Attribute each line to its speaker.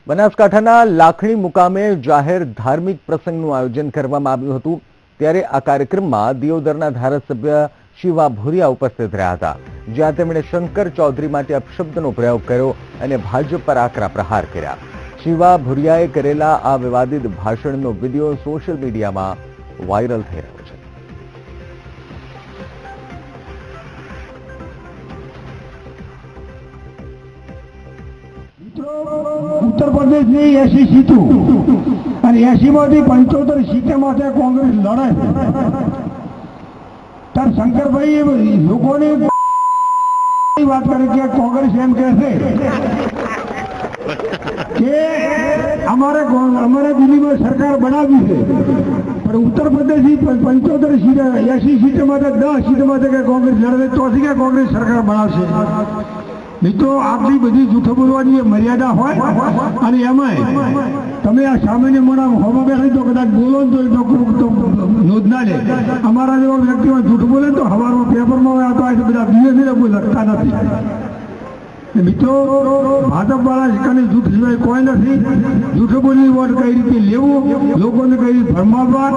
Speaker 1: બનાસકાંઠાના લાખણી મુકામે જાહેર ધાર્મિક પ્રસંગનું આયોજન કરવામાં આવ્યું હતું। ત્યારે આ કાર્યક્રમમાં દિયોદરના ધારાસભ્ય શિવા ભુરિયા ઉપસ્થિત રહ્યા હતા, જ્યાં તેમણે શંકર ચૌધરી માટે અપશબ્દનો પ્રયોગ કર્યો અને ભાજપ પર આકરા પ્રહાર કર્યા। શિવા ભુરિયાએ કરેલા આ વિવાદિત ભાષણનો વિડીયો સોશિયલ મીડિયામાં વાયરલ થઈ રહ્યો છે।
Speaker 2: उत्तर प्रदेश ની 80 સીટો અને 80 માંથી 75 સીટો માટે કોંગ્રેસ લડે તાર શંકરભાઈ લોકોને વાત કરે કે કોંગ્રેસ એમ કહે છે કે અમારે દિલ્હીમાં સરકાર બનાવી છે, પણ ઉત્તર પ્રદેશની 75 સીટો 80 સીટો માટે 10 સીટો માટે કે કોંગ્રેસ લડે તો કે કોંગ્રેસ સરકાર બનાવશે। મિત્રો આટલી બધી જૂઠો બોલવાની મર્યાદા હોય અને એમાંય તમે આ સામાન્ય મોડા હોમાં બેઠી તો કદાચ બોલો ને તો નોંધ ના લે। અમારા જેવા વ્યક્તિઓ જૂઠ બોલે તો સવારમાં પેપરમાં આવતો હોય તો બધા ધીરે ધીરે લખતા નથી। મિત્રો ભાજપ વાળા કને જૂઠ સિવાય કોઈ નથી। જૂઠો બોલી વોટ કઈ રીતે લેવું, લોકોને કઈ રીતે ભરમાવવા